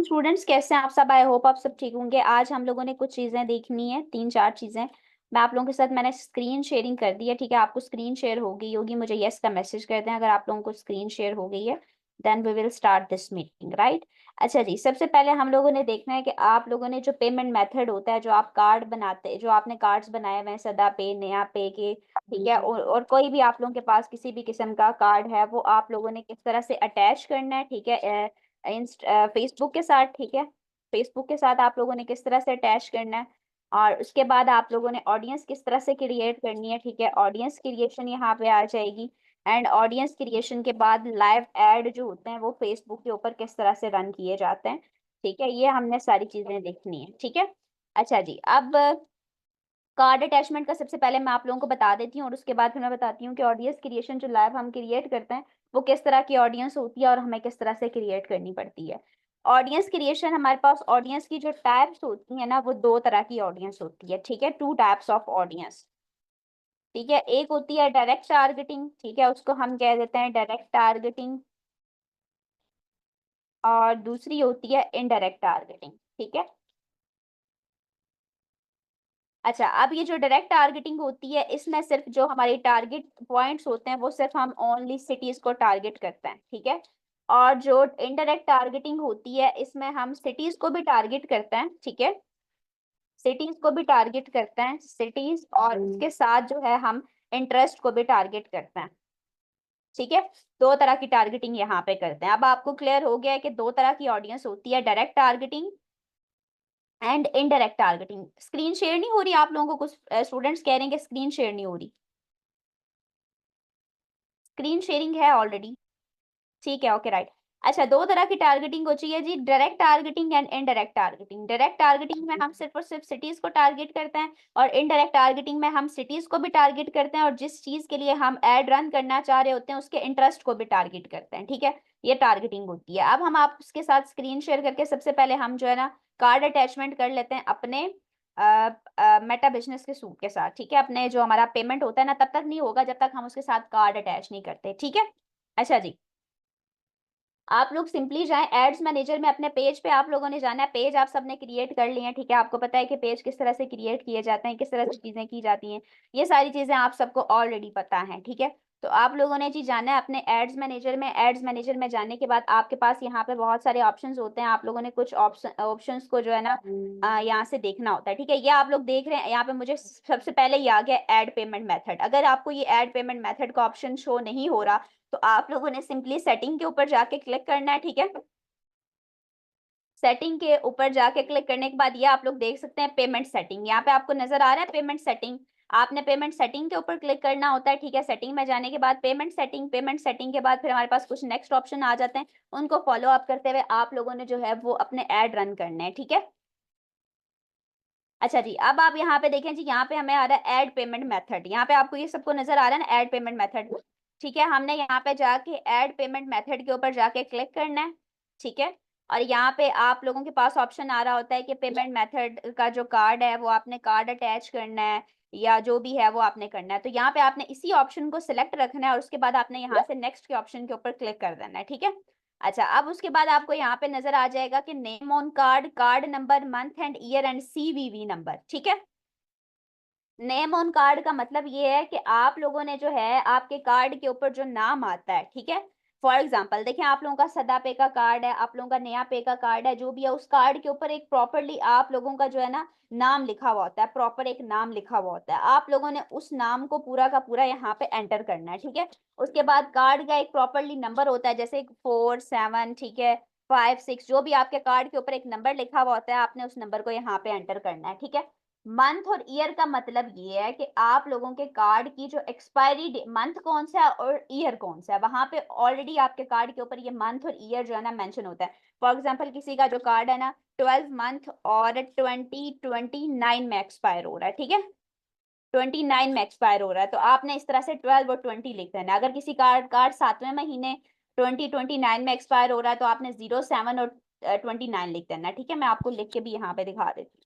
Students, कैसे हैं आप सब? आई होप आप सब ठीक होंगे। आज हम लोगों ने कुछ चीजें देखनी है, 3-4 चीजें। मैं आप लोगों के साथ मैंने स्क्रीन शेयरिंग कर दी है, ठीक है? आपको स्क्रीन शेयर हो गई होगी, मुझे यस का मैसेज कर दें अगर आप लोगों को स्क्रीन शेयर हो गई है। Then we will start this meeting, right? अच्छा जी, सबसे पहले हम लोगों ने देखना है कि आप लोगों ने जो पेमेंट मेथड होता है, जो आप कार्ड बनाते हैं, जो आपने कार्ड्स बनाए हुए हैं, सदा पे, नया पे के, ठीक है, और कोई भी आप लोगों के पास किसी भी किस्म का कार्ड है, वो आप लोगों ने किस तरह से अटैच करना है, ठीक है? फेसबुक के साथ, ठीक है? फेसबुक के साथ आप लोगों ने किस तरह से अटैच करना है, और उसके बाद आप लोगों ने ऑडियंस किस तरह से क्रिएट करनी है, ठीक है? ऑडियंस क्रिएशन यहाँ पे आ जाएगी। एंड ऑडियंस क्रिएशन के बाद लाइव एड जो होते हैं वो फेसबुक के ऊपर किस तरह से रन किए जाते हैं, ठीक है? ये हमने सारी चीजें देखनी है, ठीक है? अच्छा जी, अब कार्ड अटैचमेंट का सबसे पहले मैं आप लोगों को बता देती हूँ, और उसके बाद फिर मैं बताती हूँ कि ऑडियंस क्रिएशन जो लाइव हम क्रिएट करते हैं वो किस तरह की ऑडियंस होती है और हमें किस तरह से क्रिएट करनी पड़ती है। ऑडियंस क्रिएशन, हमारे पास ऑडियंस की जो टाइप्स होती है ना, वो दो तरह की ऑडियंस होती है, ठीक है? टू टाइप्स ऑफ ऑडियंस, ठीक है? एक होती है डायरेक्ट टारगेटिंग, ठीक है, उसको हम कह देते हैं डायरेक्ट टारगेटिंग, और दूसरी होती है इनडायरेक्ट टारगेटिंग, ठीक है? अच्छा, अब ये जो डायरेक्ट टारगेटिंग होती है, इसमें सिर्फ जो हमारे टारगेट पॉइंट्स होते हैं वो सिर्फ हम ओनली सिटीज को टारगेट करते हैं, ठीक है? और जो इनडायरेक्ट टारगेटिंग होती है, इसमें हम सिटीज को भी टारगेट करते हैं, ठीक है? सिटीज को भी टारगेट करते हैं, सिटीज, और इसके साथ जो है हम इंटरेस्ट को भी टारगेट करते हैं, ठीक है? दो तरह की टारगेटिंग यहाँ पे करते हैं। अब आपको क्लियर हो गया है कि दो तरह की ऑडियंस होती है, direct targeting and indirect targeting. Screen share नहीं हो रही आप लोगों को? कुछ स्टूडेंट्स कह रहे हैं कि स्क्रीन शेयर नहीं हो रही। स्क्रीन शेयरिंग है ऑलरेडी, ठीक है, ओके, राइट। अच्छा, दो तरह की टारगेटिंग होती है जी, direct targeting and indirect targeting. Direct targeting में हम सिर्फ और सिर्फ सिटीज को टारगेट करते हैं, और इनडायरेक्ट टारगेटिंग में हम सिटीज को भी टारगेट करते हैं, और जिस चीज के लिए हम एड रन करना चाह रहे होते हैं उसके इंटरेस्ट को भी टारगेट करते हैं, ठीक है? ये टारगेटिंग होती है। अब हम आप उसके साथ स्क्रीन शेयर करके सबसे पहले हम जो है ना कार्ड अटैचमेंट कर लेते हैं अपने मेटा बिजनेस के सूट के साथ, ठीक है? अपने जो हमारा पेमेंट होता है ना, तब तक नहीं होगा जब तक हम उसके साथ कार्ड अटैच नहीं करते, ठीक है? अच्छा जी, आप लोग सिंपली जाएं एड्स मैनेजर में, अपने पेज पे आप लोगों ने जाना है। पेज आप सबने क्रिएट कर लिए हैं, ठीक है? आपको पता है कि पेज किस तरह से क्रिएट किए जाते हैं, किस तरह से चीजें की जाती हैं, ये सारी चीजें आप सबको ऑलरेडी पता है, ठीक है? तो आप लोगों ने जी जाना है अपने एड्स मैनेजर में। एड्स मैनेजर में जाने के बाद आपके पास यहाँ पे बहुत सारे ऑप्शंस होते हैं, आप लोगों ने कुछ ऑप्शंस को जो है ना यहाँ से देखना होता है, ठीक है? ये आप लोग देख रहे हैं, यहाँ पे मुझे सबसे पहले ये आ गया ऐड पेमेंट मेथड। अगर आपको ये ऐड पेमेंट मेथड का ऑप्शन शो नहीं हो रहा, तो आप लोगों ने सिंपली सेटिंग के ऊपर जाके क्लिक करना है, ठीक है? सेटिंग के ऊपर जाके क्लिक करने के बाद ये आप लोग देख सकते हैं पेमेंट सेटिंग, यहाँ पे आपको नजर आ रहा है पेमेंट सेटिंग। आपने पेमेंट सेटिंग के ऊपर क्लिक करना होता है, ठीक है? सेटिंग में जाने के बाद पेमेंट सेटिंग, पेमेंट सेटिंग के बाद फिर हमारे पास कुछ नेक्स्ट ऑप्शन आ जाते हैं, उनको फॉलो अप करते हुए आप लोगों ने जो है वो अपने ऐड रन करने हैं, ठीक है? अच्छा जी, अब आप यहाँ पे देखें जी, यहाँ पे हमें आ रहा है ऐड पेमेंट मेथड। यहाँ पे आपको ये सबको नजर आ रहा है ना, ऐड पेमेंट मेथड, ठीक है? हमने यहाँ पे जाके ऐड पेमेंट मेथड के ऊपर जाके क्लिक करना है, ठीक है? और यहाँ पे आप लोगों के पास ऑप्शन आ रहा होता है कि पेमेंट मेथड का जो कार्ड है वो आपने कार्ड अटैच करना है, या जो भी है वो आपने करना है। तो यहाँ पे आपने इसी ऑप्शन को सिलेक्ट रखना है, और उसके बाद आपने यहाँ से नेक्स्ट के ऑप्शन के ऊपर क्लिक कर देना है, ठीक है? अच्छा, अब उसके बाद आपको यहाँ पे नजर आ जाएगा कि name on card, card number, month and year and CVV number, ठीक है? नेम ऑन कार्ड का मतलब ये है कि आप लोगों ने जो है आपके कार्ड के ऊपर जो नाम आता है, ठीक है? फॉर एग्जांपल देखें, आप लोगों का सदा पे का कार्ड है, आप लोगों का नया पे का कार्ड है, जो भी है, उस कार्ड के ऊपर एक प्रॉपरली आप लोगों का जो है ना नाम लिखा हुआ होता है, प्रॉपर एक नाम लिखा हुआ होता है। आप लोगों ने उस नाम को पूरा का पूरा यहाँ पे एंटर करना है, ठीक है? उसके बाद कार्ड का एक प्रॉपरली नंबर होता है, जैसे 4, 7, ठीक है, 5, 6, जो भी आपके कार्ड के ऊपर एक नंबर लिखा हुआ होता है, आपने उस नंबर को यहाँ पे एंटर करना है, ठीक है? मंथ और ईयर का मतलब ये है कि आप लोगों के कार्ड की जो एक्सपायरी मंथ कौन सा है और ईयर कौन सा है, वहां पे ऑलरेडी आपके कार्ड के ऊपर ये मंथ और ईयर जो है ना मेंशन होता है। फॉर एग्जांपल किसी का जो कार्ड है ना 12 मंथ और 2029 में एक्सपायर हो रहा है, ठीक है? 29 में एक्सपायर हो रहा है, तो आपने इस तरह से 12 और 20 लिख देना है। अगर किसी कार्ड कार्ड 7वें महीने 2029 में एक्सपायर हो रहा है, तो आपने 07 और 29 लिख देना है, ठीक है? मैं आपको लिख के भी यहाँ पे दिखा देती हूँ,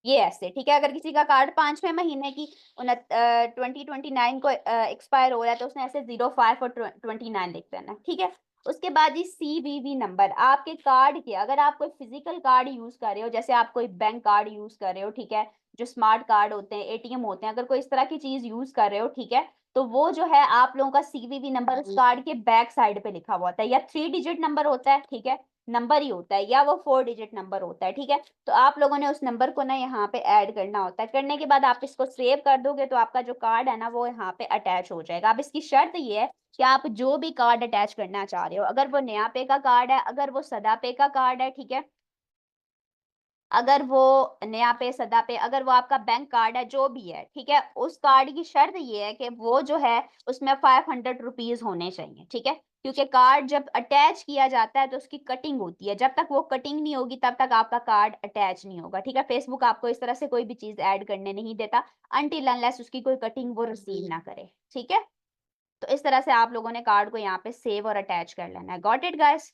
ये ऐसे, ठीक है? अगर किसी का कार्ड 5वें महीने की 2029 को एक्सपायर हो रहा है, तो उसने ऐसे 05 और 29 लिख देना है, ठीक है? उसके बाद जी CVV नंबर आपके कार्ड के, अगर आप कोई फिजिकल कार्ड यूज कर रहे हो, जैसे आप कोई बैंक कार्ड यूज कर रहे हो, ठीक है, जो स्मार्ट कार्ड होते हैं, ATM होते हैं, अगर कोई इस तरह की चीज यूज कर रहे हो, ठीक है, तो वो जो है आप लोगों का CVV नंबर उस कार्ड के बैक साइड पे लिखा हुआ होता है, या 3 डिजिट नंबर होता है, ठीक है, नंबर ही होता है, या वो 4 डिजिट नंबर होता है, ठीक है। तो आप लोगों ने उस नंबर को ना यहाँ पे ऐड करना होता है। करने के बाद आप इसको सेव कर दोगे तो आपका जो कार्ड है ना वो यहाँ पे अटैच हो जाएगा। अब इसकी शर्त ये है कि आप जो भी कार्ड अटैच करना चाह रहे हो, अगर वो नया पे का कार्ड है, अगर वो सदा पे का कार्ड है, ठीक है, अगर वो नया पे, सदा पे, अगर वो आपका बैंक कार्ड है, जो भी है, ठीक है, उस कार्ड की शर्त ये है कि वो जो है उसमें 500 रुपीज होने चाहिए, ठीक है, क्योंकि कार्ड जब अटैच किया जाता है तो उसकी कटिंग होती है, जब तक वो कटिंग नहीं होगी तब तक आपका कार्ड अटैच नहीं होगा, ठीक है। फेसबुक आपको इस तरह से कोई भी चीज ऐड करने नहीं देता अनटिल अनलेस उसकी कोई कटिंग वो रिसीव ना करे, ठीक है। तो इस तरह से आप लोगों ने कार्ड को यहाँ पे सेव और अटैच कर लेना है। Got it guys?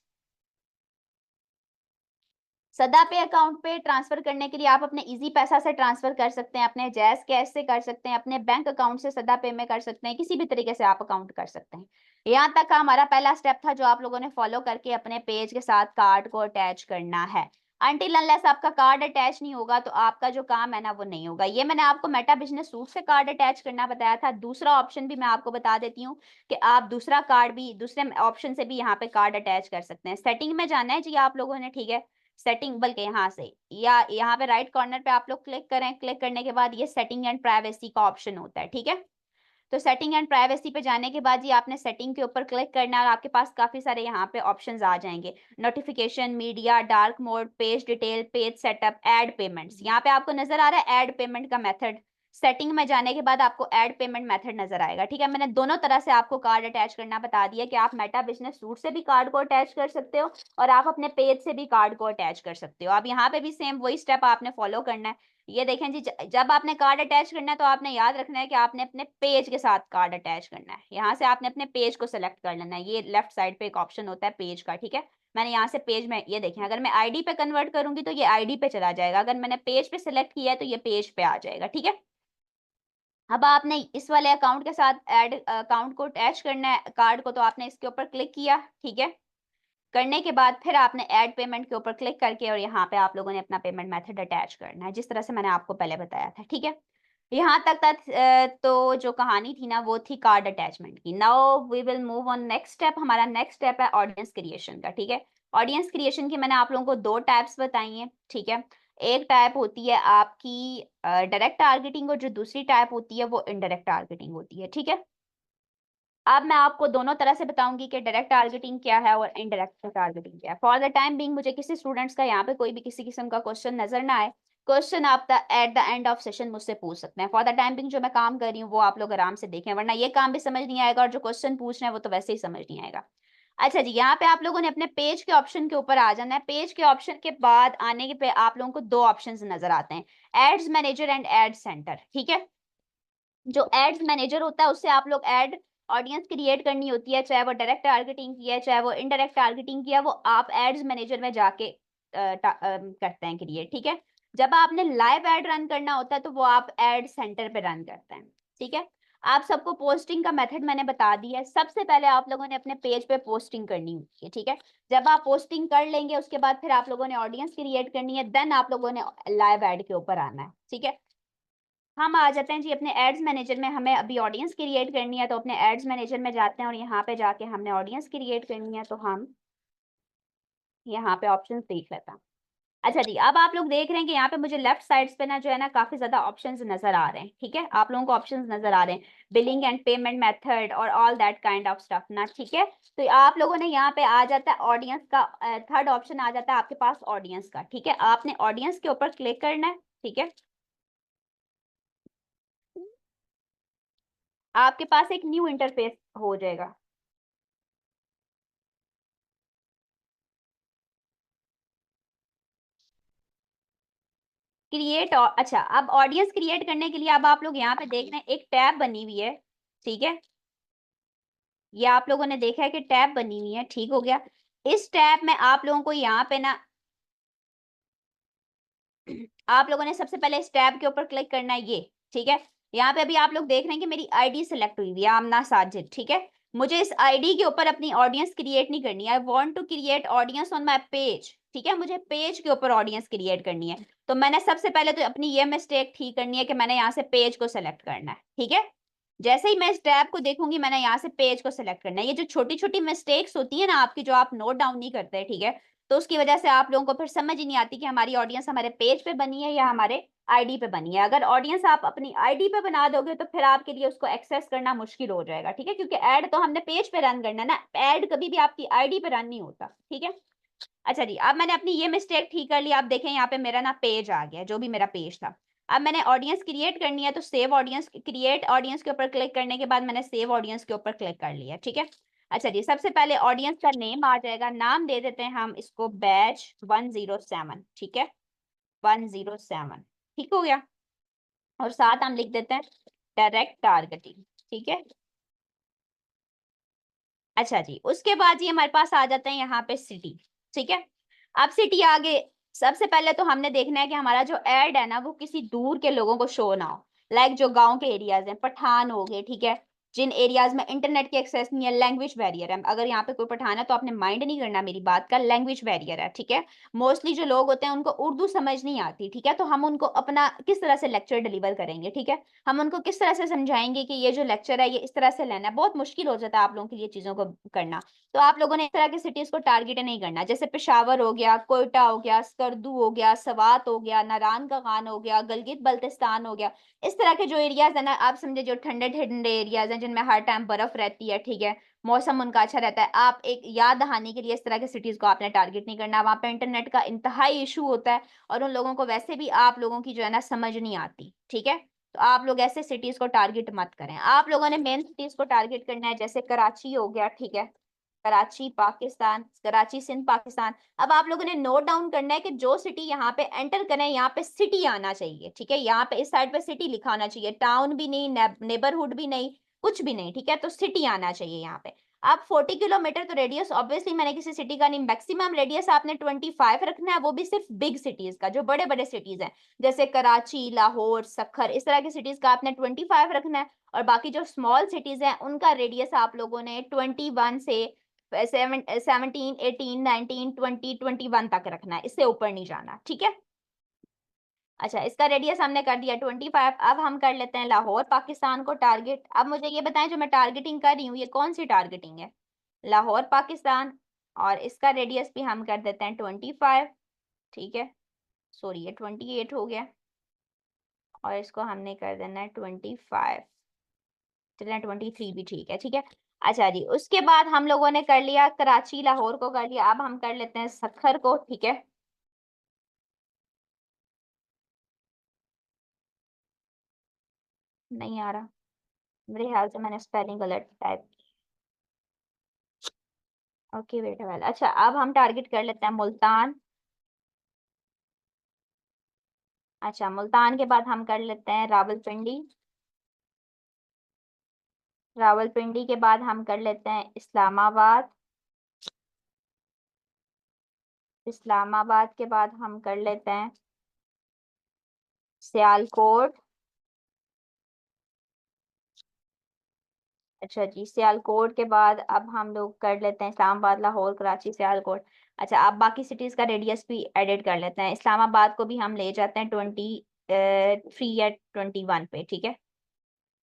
सदा पे अकाउंट पे ट्रांसफर करने के लिए आप अपने इजी पैसा से ट्रांसफर कर सकते हैं, अपने जैज कैश से कर सकते हैं, अपने बैंक अकाउंट से सदा पे में कर सकते हैं, किसी भी तरीके से आप अकाउंट कर सकते हैं। यहाँ तक का हमारा पहला स्टेप था जो आप लोगों ने फॉलो करके अपने पेज के साथ कार्ड को अटैच करना है। अनटिल अनलेस आपका कार्ड अटैच नहीं होगा तो आपका जो काम है ना वो नहीं होगा। ये मैंने आपको मेटा बिजनेस सूट से कार्ड अटैच करना बताया था। दूसरा ऑप्शन भी मैं आपको बता देती हूँ कि आप दूसरा कार्ड भी, दूसरे ऑप्शन से भी यहाँ पे कार्ड अटैच कर सकते हैं। सेटिंग में जाना है जी आप लोगों ने, ठीक है, सेटिंग, बल्कि यहाँ से या यहाँ पे राइट कॉर्नर पे आप लोग क्लिक करें। क्लिक करने के बाद ये सेटिंग एंड प्राइवेसी का ऑप्शन होता है, ठीक है। तो सेटिंग एंड प्राइवेसी पे जाने के बाद ये आपने सेटिंग के ऊपर क्लिक करना है और आपके पास काफी सारे यहाँ पे ऑप्शंस आ जाएंगे। Notification, media, dark mode, page detail, page setup, add payments. यहाँ पे आपको नजर आ रहा है ऐड पेमेंट का मेथड। सेटिंग में जाने के बाद आपको ऐड पेमेंट मेथड नजर आएगा, ठीक है। मैंने दोनों तरह से आपको कार्ड अटैच करना बता दिया कि आप मेटा बिजनेस सूट से भी कार्ड को अटैच कर सकते हो और आप अपने पेज से भी कार्ड को अटैच कर सकते हो। अब यहाँ पे भी सेम वही स्टेप आपने फॉलो करना है। ये देखें जी, जब आपने कार्ड अटैच करना है तो आपने याद रखना है कि आपने अपने पेज के साथ कार्ड अटैच करना है। यहाँ से आपने अपने पेज को सिलेक्ट कर लेना है। ये लेफ्ट साइड पे एक ऑप्शन होता है पेज का, ठीक है। मैंने यहाँ से पेज में, ये देखें, अगर मैं आईडी पे कन्वर्ट करूंगी तो ये आईडी पे चला जाएगा, अगर मैंने पेज पे सिलेक्ट किया है तो ये पेज पे आ जाएगा, ठीक है। अब आपने इस वाले अकाउंट के साथ ऐड अकाउंट को अटैच करना है कार्ड को, तो आपने इसके ऊपर क्लिक किया, ठीक है। करने के बाद फिर आपने ऐड पेमेंट के ऊपर क्लिक करके और यहाँ पे आप लोगों ने अपना पेमेंट मेथड अटैच करना है, जिस तरह से मैंने आपको पहले बताया था, ठीक है। यहाँ तक तो जो कहानी थी ना वो थी कार्ड अटैचमेंट की। Now we will move on next step. हमारा नेक्स्ट स्टेप है ऑडियंस क्रिएशन का, ठीक है। ऑडियंस क्रिएशन की मैंने आप लोगों को दो टाइप्स बताई हैं, ठीक है। एक टाइप होती है आपकी डायरेक्ट टारगेटिंग और जो दूसरी टाइप होती है वो इनडायरेक्ट टारगेटिंग होती है, ठीक है। अब मैं आपको दोनों तरह से बताऊंगी कि डायरेक्ट टारगेटिंग क्या है और इनडायरेक्ट टारगेटिंग क्या है। फॉर द टाइम बिंग मुझे किसी स्टूडेंट्स का यहाँ पे कोई भी किसी किस्म का क्वेश्चन नजर ना आए, क्वेश्चन आप at the end of session मुझसे पूछ सकते हैं। फॉर द टाइम बिंग जो मैं काम कर रही हूँ वो आप लोग आराम से देखें, वरना ये काम भी समझ नहीं आएगा और जो क्वेश्चन पूछ रहे हैं वो तो वैसे ही समझ नहीं आएगा। अच्छा जी, यहाँ पे आप लोगों ने अपने पेज के ऑप्शन के ऊपर आ जाना है। पेज के ऑप्शन के बाद आने के पे आप लोगों को दो ऑप्शन नजर आते हैं, ads manager and ad center, ठीक है। जो एड्स मैनेजर होता है उससे आप लोग एड ऑडियंस क्रिएट करनी होती है, चाहे वो डायरेक्ट टारगेटिंग की है चाहे वो इनडायरेक्ट टारगेटिंग की है, वो आप एड्स मैनेजर में जाके करते हैं क्रिएट, ठीक है। जब आपने लाइव एड रन करना होता है तो वो आप एड सेंटर पे रन करते हैं, ठीक है। आप सबको पोस्टिंग का मेथड मैंने बता दिया है। सबसे पहले आप लोगों ने अपने पेज पे पोस्टिंग करनी होती है, ठीक है। जब आप पोस्टिंग कर लेंगे उसके बाद फिर आप लोगों ने ऑडियंस क्रिएट करनी है, देन आप लोगों ने लाइव एड के ऊपर आना है, ठीक है। हम आ जाते हैं जी अपने एड्स मैनेजर में। हमें अभी ऑडियंस क्रिएट करनी है तो अपने एड्स मैनेजर में जाते हैं और यहाँ पे जाके हमने ऑडियंस क्रिएट करनी है, तो हम यहाँ पे ऑप्शंस देख लेते हैं। अच्छा जी, अब आप लोग देख रहे हैं कि यहाँ पे मुझे लेफ्ट साइड्स पे ना जो है ना काफी ज्यादा ऑप्शंस नजर आ रहे हैं, ठीक है। आप लोगों को ऑप्शंस नजर आ रहे हैं, बिलिंग एंड पेमेंट मेथड और all that kind of stuff ना, ठीक है। तो आप लोगों ने यहाँ पे आ जाता है ऑडियंस का, थर्ड ऑप्शन आ जाता है आपके पास ऑडियंस का, ठीक है। आपने ऑडियंस के ऊपर क्लिक करना है, ठीक है। आपके पास एक न्यू इंटरफेस हो जाएगा। क्रिएट, अच्छा, अब ऑडियंस क्रिएट करने के लिए अब आप लोग यहाँ पे देख रहे हैं एक टैब बनी हुई है, ठीक है। ये आप लोगों ने देखा है कि टैब बनी हुई है, ठीक हो गया। इस टैब में आप लोगों को यहाँ पे ना आप लोगों ने सबसे पहले इस टैब के ऊपर क्लिक करना है, ये ठीक है। यहाँ पे अभी आप लोग देख रहे हैं कि मेरी आईडी सेलेक्ट हुई है, आमना साजिद, ठीक है। मुझे इस आईडी के ऊपर अपनी ऑडियंस क्रिएट नहीं करनी है। I want to create audience on my page, ठीक है, मुझे पेज के ऊपर ऑडियंस क्रिएट करनी है। तो मैंने सबसे पहले तो अपनी ये मिस्टेक ठीक करनी है कि मैंने यहाँ से पेज को सिलेक्ट करना है, ठीक है। जैसे ही मैं इस टैब को देखूंगी मैंने यहाँ से पेज को सिलेक्ट करना है। ये जो छोटी छोटी मिस्टेक्स होती है ना आपकी, जो आप नोट डाउन नहीं करते, ठीक है, तो उसकी वजह से आप लोगों को फिर समझ ही नहीं आती कि हमारी ऑडियंस हमारे पेज पे बनी है या हमारे आईडी पे बनी है। अगर ऑडियंस आप अपनी आईडी पे बना दोगे तो फिर आपके लिए उसको एक्सेस करना मुश्किल हो जाएगा, ठीक है, क्योंकि ऐड तो हमने पेज पे रन करना है ना, ऐड कभी भी आपकी आईडी पे रन नहीं होता, ठीक है। अच्छा जी, अब मैंने अपनी ये मिस्टेक ठीक कर ली। आप देखें यहाँ पे मेरा ना पेज आ गया, जो भी मेरा पेज था। अब मैंने ऑडियंस क्रिएट करनी है, तो सेव ऑडियंस, क्रिएट ऑडियंस के ऊपर क्लिक करने के बाद मैंने सेव ऑडियंस के ऊपर क्लिक कर लिया, ठीक है। अच्छा जी, सबसे पहले ऑडियंस का नेम आ जाएगा, नाम दे देते हैं हम इसको बैच 107, ठीक है, 107, ठीक हो गया। और साथ हम लिख देते हैं डायरेक्ट टारगेटिंग, ठीक है। अच्छा जी, उसके बाद ये हमारे पास आ जाते हैं यहाँ पे सिटी, ठीक है। अब सिटी आगे, सबसे पहले तो हमने देखना है कि हमारा जो ऐड है ना वो किसी दूर के लोगों को शो ना हो। लाइक जो गांव के एरियाज हैं, पठान हो गए, ठीक है, जिन एरियाज में इंटरनेट की एक्सेस नहीं है, लैंग्वेज बैरियर है। अगर यहाँ पे कोई पठान है तो आपने माइंड नहीं करना मेरी बात का, लैंग्वेज बैरियर है, ठीक है। मोस्टली जो लोग होते हैं उनको उर्दू समझ नहीं आती, ठीक है, तो हम उनको अपना किस तरह से लेक्चर डिलीवर करेंगे, ठीक है, हम उनको किस तरह से समझाएंगे कि ये जो लेक्चर है ये इस तरह से लेना है। बहुत मुश्किल हो जाता है आप लोगों के लिए चीजों को करना। तो आप लोगों ने इस तरह की सिटीज को टारगेट नहीं करना, जैसे पेशावर हो गया, कोयटा हो गया, स्कर्दू हो गया, सवात हो गया, नारायण का खान हो गया, गलगित बल्तिस्तान हो गया। इस तरह के जो एरियाज है ना, आप समझे, जो ठंडे ठंडे एरियाज हैं जिनमें हर टाइम बर्फ रहती है, ठीक है, मौसम उनका अच्छा रहता है। आप एक याद दहानी के लिए इस तरह के सिटीज को आपने टारगेट नहीं करना, वहां पे इंटरनेट का इंतहाई इशू होता है और उन लोगों को वैसे भी आप लोगों की जो है ना समझ नहीं आती, ठीक है। तो आप लोग ऐसे सिटीज को टारगेट मत करें। आप लोगों ने मेन सिटीज को टारगेट करना है, जैसे कराची हो गया, ठीक है, कराची पाकिस्तान, कराची सिंध पाकिस्तान। अब आप लोगों ने नोट डाउन करना है कि जो सिटी यहाँ पे एंटर करें यहाँ पे सिटी आना चाहिए, ठीक है, यहाँ पे इस साइड पे सिटी लिखा होना चाहिए, टाउन भी नहीं, नेबरहुड भी नहीं, कुछ भी नहीं, ठीक है, तो सिटी आना चाहिए यहाँ पे। अब 40 किलोमीटर तो रेडियस, ऑब्वियसली मैंने किसी सिटी का नहीं, मैक्सिमम रेडियस आपने 25 रखना है, वो भी सिर्फ बिग सिटीज का, जो बड़े बड़े सिटीज हैं जैसे कराची, लाहौर, सखर, इस तरह की सिटीज का आपने 25 रखना है। और बाकी जो स्मॉल सिटीज हैं उनका रेडियस आप लोगों ने 21 से 17, 18, 19, 20, 21 तक रखना है, इससे ऊपर नहीं जाना, ठीक है। अच्छा, इसका रेडियस हमने कर दिया 25। अब हम कर लेते हैं लाहौर पाकिस्तान को टारगेट। अब मुझे ये बताएं, जो मैं टारगेटिंग कर रही हूँ ये कौन सी टारगेटिंग है? लाहौर पाकिस्तान। और इसका रेडियस भी हम कर देते हैं 25, ठीक है, सॉरी ये 28 हो गया, और इसको हमने कर देना है 25, चलिए 23 भी ठीक है, ठीक है। अच्छा जी, उसके बाद हम लोगों ने कर लिया कराची लाहौर को कर लिया, अब हम कर लेते हैं सखर को, ठीक है। नहीं आ रहा, मेरे ख्याल से मैंने स्पेलिंग गलत टाइप। ओके वेट वेल, अच्छा अब हम टारगेट कर लेते हैं मुल्तान। अच्छा, मुल्तान के बाद हम कर लेते हैं रावलपिंडी। रावलपिंडी के बाद हम कर लेते हैं इस्लामाबाद। इस्लामाबाद के बाद हम कर लेते हैं सियालकोट। अच्छा जी, सियालकोट के बाद अब हम लोग कर लेते हैं इस्लामाबाद, लाहौर, कराची, सियालकोट। अच्छा, अब बाकी सिटीज का रेडियस भी एडिट कर लेते हैं। इस्लामाबाद को भी हम ले जाते हैं 23 या 21 पे, ठीक है,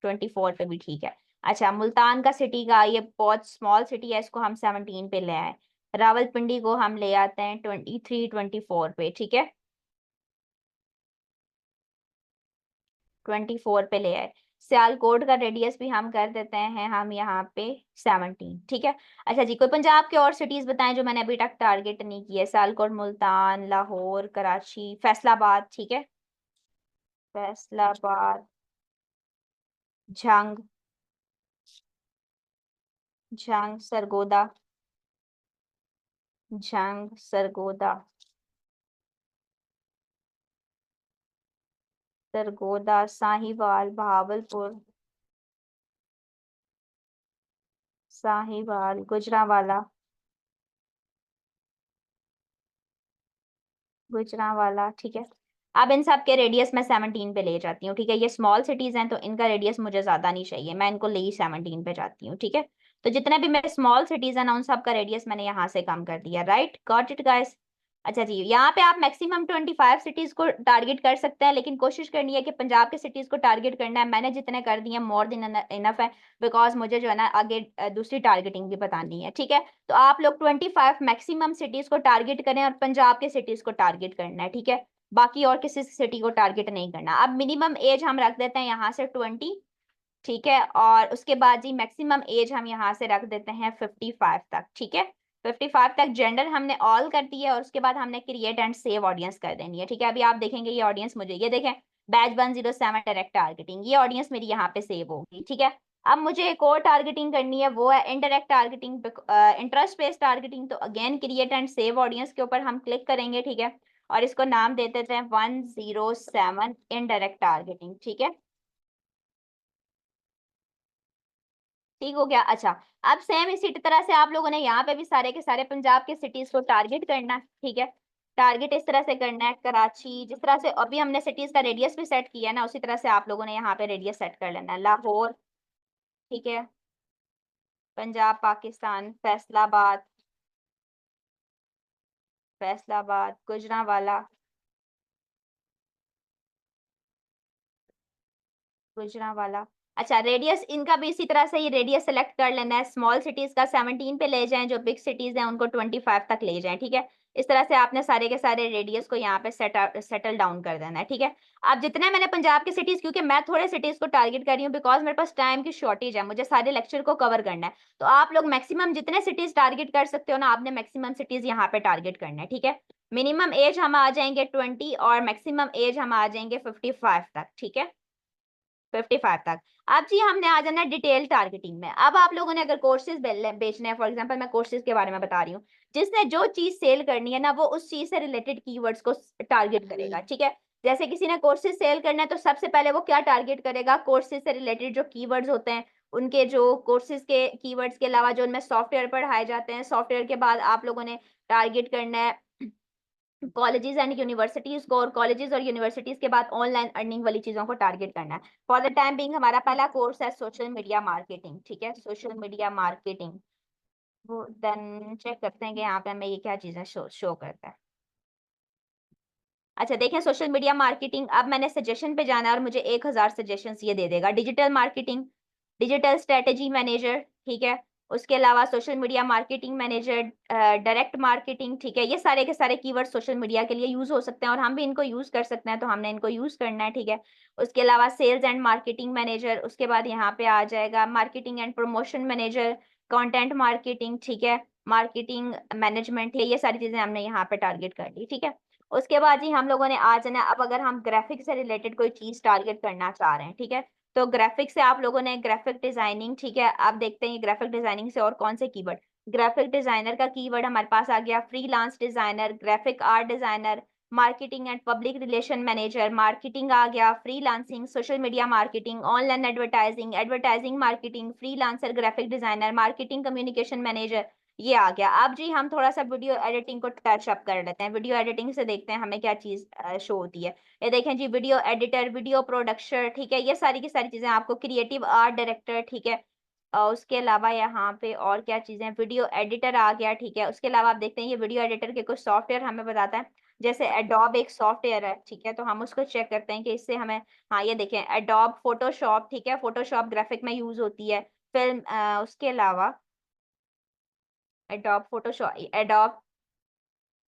24 पे भी ठीक है। अच्छा, मुल्तान का सिटी का, ये बहुत स्मॉल सिटी है, इसको हम 17 पे ले आए। रावलपिंडी को हम ले आते हैं 23, 24 पे, ठीक है, 24 पे ले आए। सियालकोट का रेडियस भी हम कर देते हैं हम यहाँ पे 17, ठीक है। अच्छा जी, कोई पंजाब के और सिटीज बताएं जो मैंने अभी तक टारगेट नहीं किया? सियालकोट, मुल्तान, लाहौर, कराची, फैसलाबाद, ठीक है, फैसलाबाद, झंग, झंग, सरगोदा, झंग, सरगोदा, सरगोदा, साहिवाल, बहावलपुर, साहिवाल, गुजरांवाला, गुजरांवाला, ठीक है। अब इन सब के रेडियस मैं 17 पे ले जाती हूँ, ठीक है। ये स्मॉल सिटीज हैं तो इनका रेडियस मुझे ज्यादा नहीं चाहिए, मैं इनको ले ही 17 पे जाती हूँ, ठीक है। तो जितने भी मेरे स्मॉल सिटीज हैं ना उन सब का रेडियस मैंने यहाँ से कम कर दिया, राइट, गॉट इट गाइस। अच्छा जी, यहाँ पे आप मैक्सिमम 25 सिटीज को टारगेट कर सकते हैं, लेकिन कोशिश करनी है कि पंजाब के सिटीज को टारगेट करना है। मैंने जितने कर दिए मोर देन इनफ है, बिकॉज मुझे जो है ना आगे दूसरी टारगेटिंग भी बतानी है, ठीक है। तो आप लोग 25 मैक्सिमम सिटीज को टारगेट करें और पंजाब के सिटीज को टारगेट करना है, ठीक है। बाकी और किसी सिटी को टारगेट नहीं करना। अब मिनिमम एज हम रख देते हैं यहाँ से 20, ठीक है। और उसके बाद जी मैक्सिमम एज हम यहाँ से रख देते हैं 55 तक, ठीक है। 55 तक जेंडर हमने ऑल कर दी है और उसके बाद हमने क्रिएट एंड सेव ऑडियंस कर देनी है, ठीक है। अभी आप देखेंगे ये ऑडियंस मुझे, ये देखें बैच 107 डायरेक्ट टारगेटिंग, ये ऑडियंस मेरी यहाँ पे सेव होगी, ठीक है। अब मुझे एक और टारगेटिंग करनी है, वो है indirect targeting, interest based targeting. तो again create and save audience के ऊपर हम क्लिक करेंगे, ठीक है। और इसको नाम दे देते हैं 107 इनडायरेक्ट टारगेटिंग, ठीक है। ठीक हो गया। अच्छा, अब सेम इसी तरह से आप लोगों ने यहाँ पे भी सारे के सारे पंजाब के सिटीज को टारगेट करना है, ठीक है। टारगेट इस तरह से करना है, कराची जिस तरह से अभी हमने सिटीज का रेडियस भी सेट किया है ना, उसी तरह से आप लोगों ने यहाँ पे रेडियस सेट कर लेना है। लाहौर, ठीक है, पंजाब पाकिस्तान, फैसलाबाद, फैसलाबाद, गुजरांवाला, गुजरांवाला। अच्छा, रेडियस इनका भी इसी तरह से ही रेडियस सेलेक्ट कर लेना है। स्मॉल सिटीज का 17 पे ले जाएं, जो बिग सिटीज हैं उनको 25 तक ले जाएं, ठीक है। इस तरह से आपने सारे के सारे रेडियस को यहाँ पे सेटल डाउन कर देना है, ठीक है। अब जितने मैंने पंजाब के सिटीज, क्योंकि मैं थोड़े सिटीज को टारगेट कर रही हूँ बिकॉज मेरे पास टाइम की शॉर्टेज है, मुझे सारे लेक्चर को कवर करना है। तो आप लोग मैक्सिमम जितने सिटीज टारगेट कर सकते हो ना, आपने मैक्सिमम सिटीज यहाँ पे टारगेट करना है, ठीक है। मिनिमम एज हम आ जाएंगे 20 और मैक्सिमम एज हम आ जाएंगे 55 तक, ठीक है। 55 तक। अब जी हमने आ जाना डिटेल टारगेटिंग में। अब आप लोगों ने अगर कोर्सेज बेचने हैं, फॉर एग्जांपल मैं कोर्सेज के बारे में बता रही हूँ, जिसने जो चीज सेल करनी है ना वो उस चीज से रिलेटेड कीवर्ड्स को टारगेट करेगा, ठीक है। जैसे किसी ने कोर्सेज सेल करना है तो सबसे पहले वो क्या टारगेट करेगा, कोर्सेज से रिलेटेड जो कीवर्ड्स होते हैं उनके, जो कोर्सेज के कीवर्ड्स के अलावा जो उनमें सॉफ्टवेयर पढ़ाए जाते हैं, सॉफ्टवेयर के बाद आप लोगों ने टारगेट करना है कॉलेजेस एंड यूनिवर्सिटीज को, और कॉलेजेस और यूनिवर्सिटीज के बाद ऑनलाइन अर्निंग वाली चीजों को टारगेट करना है। फॉर द टाइम बिंग हमारा पहला कोर्स है सोशल मीडिया मार्केटिंग, ठीक है, सोशल मीडिया मार्केटिंग। वो देन चेक करते हैं कि यहाँ पे हमें ये क्या चीजें शो करता है। अच्छा देखें, सोशल मीडिया मार्केटिंग, अब मैंने सजेशन पे जाना है और मुझे 1000 सजेशंस ये दे देगा। Digital marketing, digital strategy manager, ठीक है। उसके अलावा social media marketing manager, direct marketing, ठीक है। ये सारे के सारे कीवर्ड सोशल मीडिया के लिए यूज हो सकते हैं और हम भी इनको यूज कर सकते हैं, तो हमने इनको यूज करना है, ठीक है। उसके अलावा सेल्स एंड मार्केटिंग मैनेजर, उसके बाद यहाँ पे आ जाएगा marketing and promotion manager, content marketing, ठीक है, मार्केटिंग मैनेजमेंट है। ये सारी चीजें हमने यहाँ पे टारगेट कर ली, ठीक है। उसके बाद ही हम लोगों ने आ जाना, अब अगर हम ग्राफिक से रिलेटेड कोई चीज टारगेट करना चाह रहे हैं, ठीक है, तो ग्राफिक से आप लोगों ने ग्राफिक डिजाइनिंग, ठीक है। आप देखते हैं ग्राफिक डिजाइनिंग से और कौन से कीवर्ड, ग्राफिक डिजाइनर का कीवर्ड हमारे पास आ गया, freelance designer, graphic art designer, marketing and public relation manager, marketing आ गया, freelancing, social media marketing, online advertising, advertising marketing, freelancer, graphic designer, marketing communication manager, ये आ गया। अब जी हम थोड़ा सा वीडियो एडिटिंग को टच अप कर लेते हैं। वीडियो एडिटिंग से देखते हैं हमें क्या चीज शो होती है। ये देखें जी, वीडियो एडिटर, वीडियो प्रोडक्शन, ठीक है, ये सारी की सारी चीजें आपको, क्रिएटिव आर्ट डायरेक्टर, ठीक है। उसके अलावा यहाँ पे और क्या चीजें, वीडियो एडिटर आ गया, ठीक है। उसके अलावा आप देखते हैं ये वीडियो एडिटर के कुछ सॉफ्टवेयर हमें बताता है, जैसे एडोब एक सॉफ्टवेयर है, ठीक है। तो हम उसको चेक करते हैं कि इससे हमें, हाँ ये देखें एडोब फोटोशॉप, ठीक है, फोटोशॉप ग्राफिक में यूज होती है, फिल्म, उसके अलावा एडोब फोटोशॉप, एडोब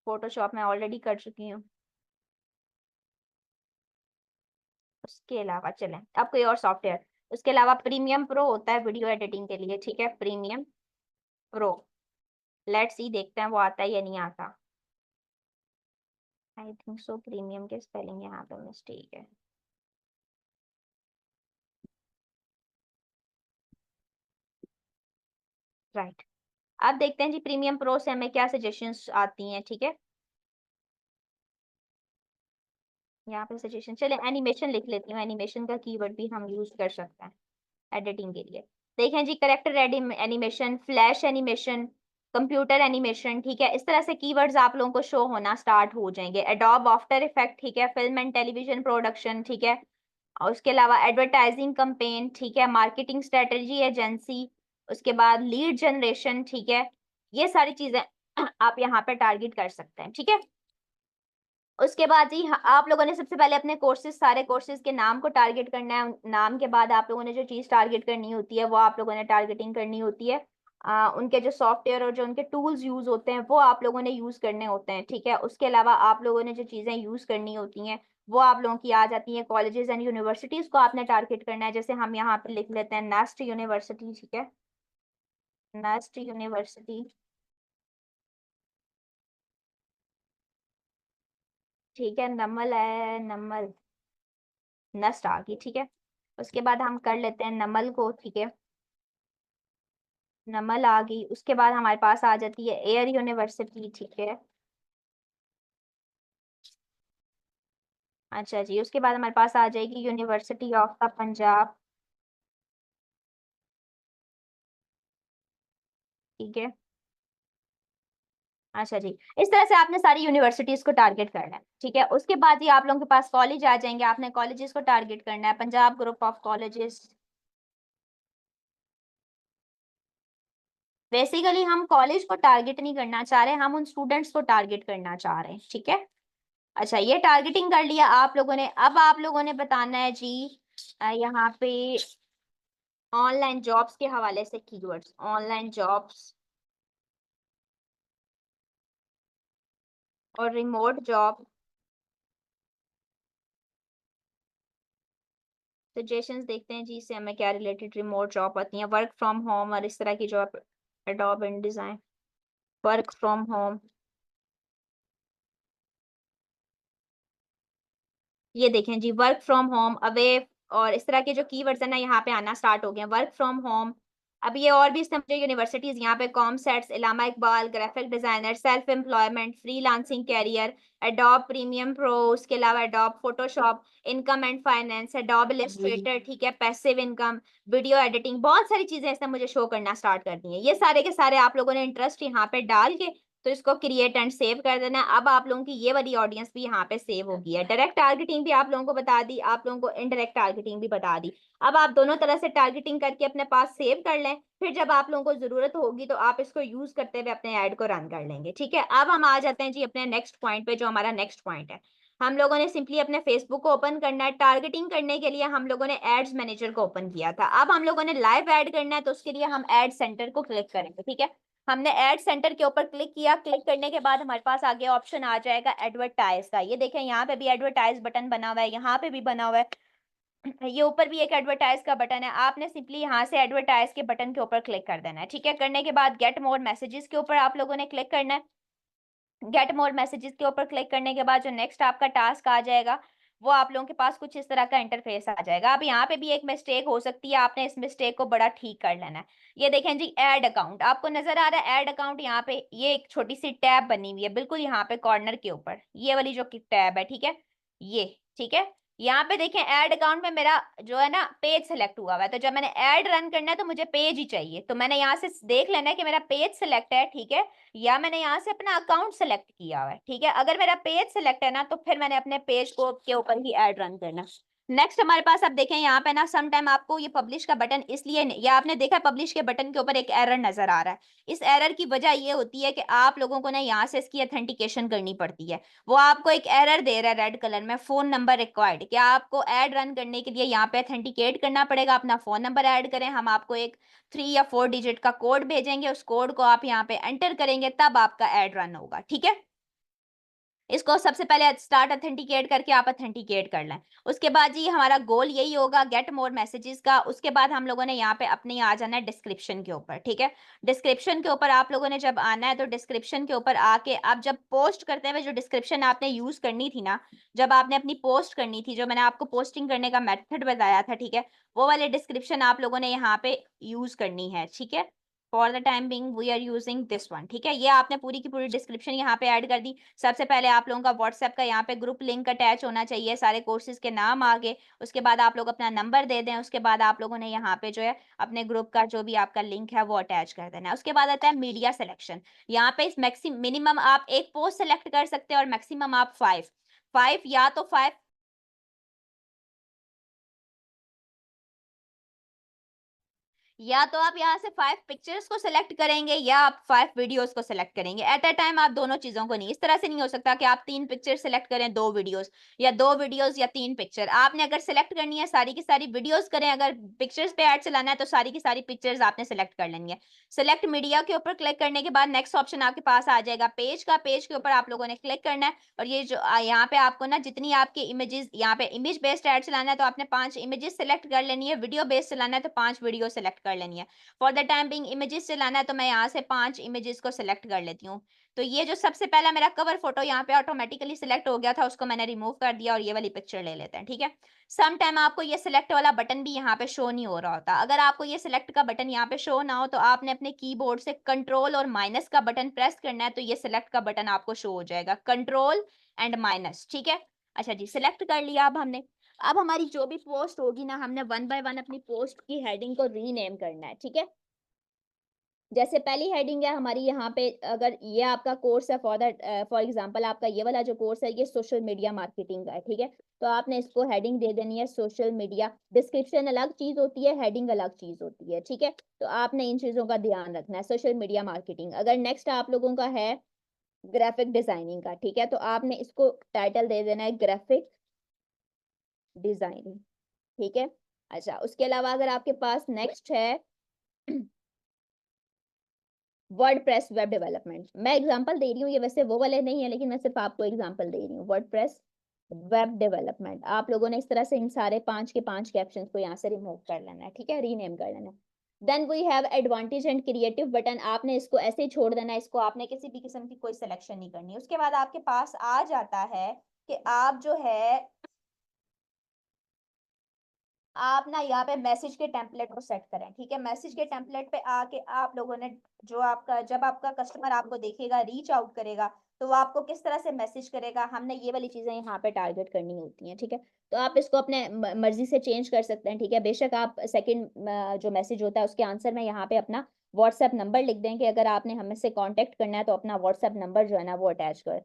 फोटोशॉप में ऑलरेडी कर चुकी हूँ। उसके अलावा चलें अब कोई और सॉफ्टवेयर, उसके अलावा प्रीमियम प्रो होता है वीडियो एडिटिंग के लिए, ठीक है, प्रीमियम प्रो। लेट्स सी देखते हैं वो आता है या नहीं आता। आई थिंक सो प्रीमियम के स्पेलिंग यहाँ पे मिस्टेक है। राइट, अब देखते हैं जी प्रीमियम प्रो से हमें क्या सजेशंस आती हैं, ठीक है। यहाँ पे सजेशन, चले एनिमेशन लिख लेती हूँ, एनिमेशन का कीवर्ड भी हम यूज कर सकते हैं एडिटिंग के लिए। देखें जी, character animation, flash animation, computer animation, ठीक है, इस तरह से कीवर्ड्स आप लोगों को शो होना स्टार्ट हो जाएंगे। एडोब आफ्टर इफेक्ट, ठीक है, फिल्म एंड टेलीविजन प्रोडक्शन, ठीक है, और उसके अलावा एडवर्टाइजिंग कंपेन, ठीक है, मार्केटिंग स्ट्रेटेजी एजेंसी, उसके बाद लीड जनरेशन, ठीक है, ये सारी चीजें आप यहाँ पे टारगेट कर सकते हैं, ठीक है। उसके बाद जी आप लोगों ने सबसे पहले अपने कोर्सेज, सारे कोर्सेज के नाम को टारगेट करना है। नाम के बाद आप लोगों ने जो चीज टारगेट करनी होती है वो आप लोगों ने टारगेटिंग करनी होती है। उनके जो सॉफ्टवेयर और जो उनके टूल्स यूज होते हैं वो आप लोगों ने यूज करने होते हैं, ठीक है। उसके अलावा आप लोगों ने जो चीजें यूज करनी होती हैं वो आप लोगों की आ जाती हैं। कॉलेजेस एंड यूनिवर्सिटीज को आपने टारगेट करना है, जैसे हम यहाँ पे लिख लेते हैं नेस्ट यूनिवर्सिटी, ठीक है, नेस्ट यूनिवर्सिटी, ठीक है, नमल है, नमल, नस्ट आ गई, ठीक है। उसके बाद हम कर लेते हैं नमल को, ठीक है, नमल आ गई। उसके बाद हमारे पास आ जाती है एयर यूनिवर्सिटी, ठीक है, अच्छा जी। उसके बाद हमारे पास आ जाएगी यूनिवर्सिटी ऑफ द पंजाब, ठीक है, अच्छा जी। इस तरह से आपने सारी यूनिवर्सिटीज को टारगेट करना है, ठीक है। उसके बाद ही आप लोगों के पास कॉलेज आ जाएंगे, आपने कॉलेजेस को टारगेट करना है, Punjab group of colleges. Basically हम कॉलेज को टारगेट नहीं करना चाह रहे, हम उन स्टूडेंट्स को टारगेट करना चाह रहे हैं, ठीक है। अच्छा, ये टारगेटिंग कर लिया आप लोगों ने। अब आप लोगों ने बताना है जी यहाँ पे ऑनलाइन जॉब्स के हवाले से कीवर्ड्स, ऑनलाइन जॉब्स और रिमोट जॉब सजेशंस देखते हैं जी, इससे हमें क्या रिलेटेड रिमोट जॉब आती है, वर्क फ्रॉम होम और इस तरह की job. Adobe in design, work from home, ये देखें जी, वर्क फ्रॉम होम, अवे, और इस तरह के जो कीवर्ड्स है ना यहाँ पे आना स्टार्ट हो गए हैं, वर्क फ्रॉम होम। अब ये और भी समझे यूनिवर्सिटीज यहाँ पे COMSATS, Allama Iqbal, graphic designer, self employment, freelancing career, Adobe premium pro, उसके अलावा Adobe Photoshop, income and finance, Adobe Illustrator, ठीक है, पैसिव इनकम, वीडियो एडिटिंग, बहुत सारी चीजें इसने मुझे शो करना स्टार्ट कर दी है। ये सारे के सारे आप लोगों ने इंटरेस्ट यहाँ पे डाल के तो इसको क्रिएट एंड सेव कर देना है। अब आप लोगों की ये वाली ऑडियंस भी यहाँ पे सेव होगी है। डायरेक्ट टारगेटिंग भी आप लोगों को बता दी, आप लोगों को इनडायरेक्ट टारगेटिंग भी बता दी। अब आप दोनों तरह से टारगेटिंग करके अपने पास सेव कर लें, फिर जब आप लोगों को जरूरत होगी तो आप इसको यूज करते हुए अपने ऐड को रन कर लेंगे, ठीक है। अब हम आ जाते हैं जी अपने नेक्स्ट पॉइंट पे, जो हमारा नेक्स्ट पॉइंट है। हम लोगों ने सिंपली अपने फेसबुक को ओपन करना है। टारगेटिंग करने के लिए हम लोगों ने एड्स मैनेजर को ओपन किया था। अब हम लोगों ने लाइव ऐड करना है, तो उसके लिए हम एड सेंटर को क्लिक करेंगे, ठीक है। हमने एड सेंटर के ऊपर क्लिक किया। क्लिक करने के बाद हमारे पास आगे ऑप्शन आ जाएगा एडवर्टाइज का। ये देखें यहाँ पे भी एडवर्टाइज बटन बना हुआ है, यहाँ पे भी बना हुआ है, ये ऊपर भी एक एडवर्टाइज का बटन है। आपने सिंपली यहाँ से एडवर्टाइज के बटन के ऊपर क्लिक कर देना है, ठीक है। करने के बाद गेट मोर मैसेजेस के ऊपर आप लोगों ने क्लिक करना है। गेट मोर मैसेजेस के ऊपर क्लिक करने के बाद जो नेक्स्ट आपका टास्क आ जाएगा वो आप लोगों के पास कुछ इस तरह का इंटरफेस आ जाएगा। अब यहाँ पे भी एक मिस्टेक हो सकती है, आपने इस मिस्टेक को बड़ा ठीक कर लेना है। ये देखें जी, ऐड अकाउंट आपको नजर आ रहा है। ऐड अकाउंट यहाँ पे ये एक छोटी सी टैब बनी हुई है बिल्कुल यहाँ पे कॉर्नर के ऊपर, ये वाली जो टैब है, ठीक है, ये, ठीक है। यहाँ पे देखें ऐड अकाउंट में मेरा जो है ना पेज सेलेक्ट हुआ हुआ है, तो जब मैंने ऐड रन करना है तो मुझे पेज ही चाहिए, तो मैंने यहाँ से देख लेना है कि मेरा पेज सेलेक्ट है, ठीक है, या मैंने यहाँ से अपना अकाउंट सेलेक्ट किया हुआ है, ठीक है। अगर मेरा पेज सेलेक्ट है ना तो फिर मैंने अपने पेज को के ऊपर ही ऐड रन करना। नेक्स्ट हमारे पास अब देखें यहाँ पे ना सम टाइम आपको ये पब्लिश का बटन इसलिए या आपने देखा पब्लिश के बटन के ऊपर एक एरर नजर आ रहा है। इस एरर की वजह ये होती है कि आप लोगों को ना यहाँ से इसकी अथेंटिकेशन करनी पड़ती है। वो आपको एक एरर दे रहा है रेड कलर में, फोन नंबर रिक्वायर्ड, क्या आपको ऐड रन करने के लिए यहाँ पे अथेंटिकेट करना पड़ेगा, अपना फोन नंबर ऐड करें, हम आपको एक 3 या 4 डिजिट का कोड भेजेंगे, उस कोड को आप यहाँ पे एंटर करेंगे तब आपका ऐड रन होगा, ठीक है। इसको सबसे पहले स्टार्ट अथेंटिकेट करके आप अथेंटिकेट कर लें। उसके बाद जी हमारा गोल यही होगा गेट मोर मैसेजेस का। उसके बाद हम लोगों ने यहाँ पे अपने आ जाना है डिस्क्रिप्शन के ऊपर, ठीक है। डिस्क्रिप्शन के ऊपर आप लोगों ने जब आना है तो डिस्क्रिप्शन के ऊपर आके आप जब पोस्ट करते हुए जो डिस्क्रिप्शन आपने यूज करनी थी ना, जब आपने अपनी पोस्ट करनी थी, जो मैंने आपको पोस्टिंग करने का मेथड बताया था, ठीक है, वो वाले डिस्क्रिप्शन आप लोगों ने यहाँ पे यूज करनी है, ठीक है। For the time being we are using this one, ठीक है। ये आपने पूरी की पूरी डिस्क्रिप्शन यहाँ पे ऐड कर दी। सबसे पहले आप लोगों का व्हाट्सएप का यहाँ पे ग्रुप लिंक अटैच होना चाहिए, सारे कोर्सेज के नाम आगे, उसके बाद आप लोग अपना नंबर दे दें, उसके बाद आप लोगों ने यहाँ पे जो है अपने ग्रुप का जो भी आपका लिंक है वो अटैच कर देना है। उसके बाद आता है मीडिया सिलेक्शन। यहाँ पे इस मिनिमम आप एक पोस्ट सेलेक्ट कर सकते हैं और मैक्सिमम आप 5 या तो 5, या तो आप यहाँ से 5 पिक्चर्स को सिलेक्ट करेंगे या आप 5 वीडियोस को सिलेक्ट करेंगे। एट अ टाइम आप दोनों चीजों को नहीं, इस तरह से नहीं हो सकता कि आप 3 पिक्चर सिलेक्ट करें 2 वीडियोस, या 2 वीडियोस या 3 पिक्चर। आपने अगर सिलेक्ट करनी है सारी की सारी वीडियोस करें, अगर पिक्चर्स पे ऐड चलाना है तो सारी की सारी पिक्चर्स आपने सिलेक्ट कर लेनी है। सिलेक्ट मीडिया के ऊपर क्लिक करने के बाद नेक्स्ट ऑप्शन आपके पास आ जाएगा पेज का। पेज के ऊपर आप लोगों ने क्लिक करना है और ये जो यहाँ पे आपको ना जितनी आपकी इमेजेस, यहाँ पे इमेज बेस्ड ऐड चलाना है तो आपने 5 इमेजेस सिलेक्ट कर लेनी है, वीडियो बेस्ड चलाना है तो 5 वीडियो सिलेक्ट कर लेनी है। For the time Bing images चलाना है तो मैं यहाँ से 5 इमेजेस को सिलेक्ट कर लेती हूँ। तो ये जो सबसे पहला मेरा कवर फोटो यहाँ पे ऑटोमेटिकली सिलेक्ट हो गया था, उसको मैंने रिमूव कर दिया और ये वाली पिक्चर ले लेते हैं, ठीक है। सम टाइम आपको ये सिलेक्ट वाला बटन भी यहाँ पे शो नहीं हो रहा होता। अगर आपको ये सिलेक्ट का बटन यहाँ पे शो ना हो तो आपने अपने कीबोर्ड से कंट्रोल और माइनस का बटन प्रेस करना है, तो ये सिलेक्ट का बटन आपको शो हो जाएगा, कंट्रोल एंड माइनस, ठीक है। अच्छा जी, सिलेक्ट कर लिया अब हमने। अब हमारी जो भी पोस्ट होगी ना, हमने वन बाय वन अपनी पोस्ट की हेडिंग को रीनेम करना है, ठीक है। जैसे पहली हेडिंग है हमारी यहाँ पे, अगर ये आपका कोर्स है फॉर एग्जांपल आपका ये वाला जो कोर्स है ये सोशल मीडिया मार्केटिंग का है, ठीक है। तो आपने इसको हेडिंग दे देनी है सोशल मीडिया। डिस्क्रिप्शन अलग चीज होती है, हेडिंग अलग चीज होती है, ठीक है। तो आपने इन चीजों का ध्यान रखना है, सोशल मीडिया मार्केटिंग। अगर नेक्स्ट आप लोगों का है ग्राफिक डिजाइनिंग का, ठीक है, तो आपने इसको टाइटल दे देना है ग्राफिक डिजाइनिंग, ठीक है। अच्छा, उसके अलावा अगर आपके पास नेक्स्ट है वर्डप्रेस वेब डेवलपमेंट, मैं एग्जांपल दे रही हूँ, ये वैसे वो वाले नहीं है लेकिन मैं सिर्फ आपको एग्जांपल दे रही हूँ। वर्डप्रेस वेब डेवलपमेंट, आप लोगों ने इस तरह से इन सारे 5 के 5 कैप्शंस को यहाँ से रिमूव कर लेना है, ठीक है, रीनेम कर लेना है। Then we have advantage and creative button, आपने इसको ऐसे ही छोड़ देना है, इसको आपने किसी भी किस्म की कोई सिलेक्शन नहीं करनी है। उसके बाद आपके पास आ जाता है कि आप जो है आप ना यहाँ पे मैसेज के टेम्पलेट को सेट करें, ठीक है। मैसेज के टेम्पलेट पे आके आप लोगों ने जो आपका, जब आपका कस्टमर आपको देखेगा, रीच आउट करेगा, तो वो आपको किस तरह से मैसेज करेगा, हमने ये वाली चीजें यहाँ पे टारगेट करनी होती हैं, ठीक है। तो आप इसको अपने मर्जी से चेंज कर सकते हैं, ठीक है। बेशक आप सेकंड जो मैसेज होता है उसके आंसर में यहाँ पे अपना व्हाट्सएप नंबर लिख दें कि अगर आपने हमसे कॉन्टेक्ट करना है तो अपना व्हाट्सएप नंबर जो है ना वो अटैच कर,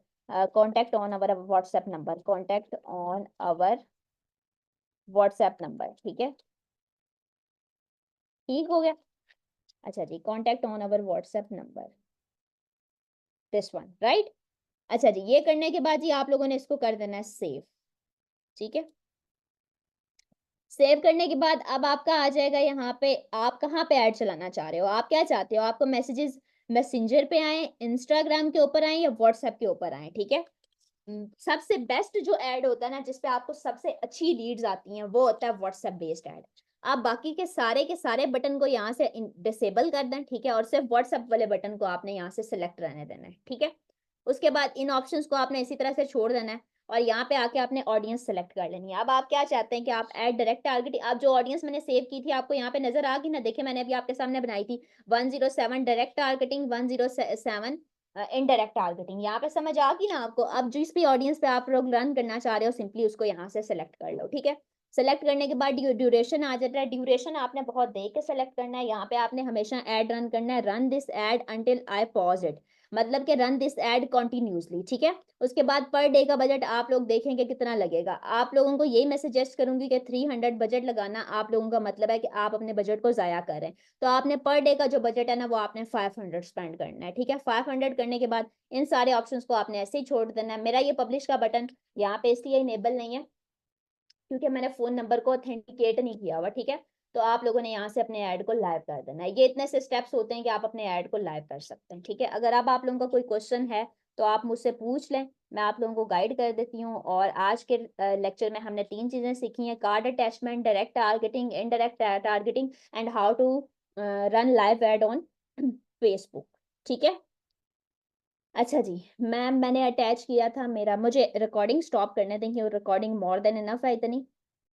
contact on our WhatsApp number, contact on our WhatsApp number, ठीक है। ठीक हो गया। अच्छा जी, contact on our WhatsApp number, this one, right. अच्छा जी, ये करने के बाद जी आप लोगों ने इसको कर देना है सेव, ठीक है। सेव करने के बाद अब आपका आ जाएगा यहाँ पे, आप कहाँ पे ऐड चलाना चाह रहे हो, आप क्या चाहते हो, आपको मैसेजेस मैसेंजर पे आए, इंस्टाग्राम के ऊपर आए या व्हाट्सएप के ऊपर आए, ठीक है। सबसे बेस्ट जो ऐड होता है ना, जिसपे आपको सबसे अच्छी लीड्स आती हैं, वो होता है व्हाट्सएप बेस्ड ऐड। आप बाकी के सारे बटन को यहाँ से डिसेबल कर दें, ठीक है, और सिर्फ व्हाट्सएप वाले बटन को आपने यहाँ से सिलेक्ट रहने देना है, ठीक है। उसके बाद इन ऑप्शंस को आपने इसी तरह से छोड़ देना है और यहाँ पे आके आपने ऑडियंस सेलेक्ट कर लेनी है। अब आप क्या चाहते हैं कि आप ऐड डायरेक्ट टारगेट, आप जो ऑडियंस मैंने सेव की थी आपको यहाँ पे नजर आ गई ना, देखिए मैंने अभी आपके सामने बनाई थी 107 डायरेक्ट टारगेटिंग, 107 इनडायरेक्ट टारगेटिंग, यहाँ पे समझ आ गई ना आपको। अब जिस भी ऑडियंस पे आप लोग रन करना चाह रहे हो सिंपली उसको यहाँ से सेलेक्ट कर लो, ठीक है। सेलेक्ट करने के बाद ड्यूरेशन आ जाता है, ड्यूरेशन आपने बहुत देख के सेलेक्ट करना है। यहाँ पे आपने हमेशा एड रन करना है, run this ad until I pause it, मतलब कि रन दिस एड कंटिन्यूसली, ठीक है। उसके बाद पर डे का बजट आप लोग देखेंगे कितना लगेगा। आप लोगों को यही मैं सजेस्ट करूंगी कि 300 बजट लगाना आप लोगों का मतलब है कि आप अपने बजट को जाया करें। तो आपने पर डे का जो बजट है ना वो आपने 500 स्पेंड करना है, ठीक है। 500 करने के बाद इन सारे ऑप्शंस को आपने ऐसे ही छोड़ देना है। मेरा ये पब्लिश का बटन यहाँ पे इसलिए इनेबल नहीं है क्योंकि मैंने फोन नंबर को ऑथेंटिकेट नहीं किया हुआ, ठीक है। तो आप लोगों ने यहाँ से अपने ऐड को लाइव कर देना है। ये इतने से स्टेप्स होते हैं कि आप अपने ऐड को लाइव कर सकते हैं, ठीक है। अगर अब आप लोगों का कोई क्वेश्चन है तो आप मुझसे पूछ लें, मैं आप लोगों को गाइड कर देती हूँ। और आज के लेक्चर में हमने 3 चीजें सीखी हैं, card attachment, direct targeting, indirect targeting and how to run live ad on Facebook, ठीक है। अच्छा जी मैम, मैंने अटैच किया था मेरा, मुझे रिकॉर्डिंग स्टॉप करने दें, क्योंकि रिकॉर्डिंग मोर देन इनफ है इतनी।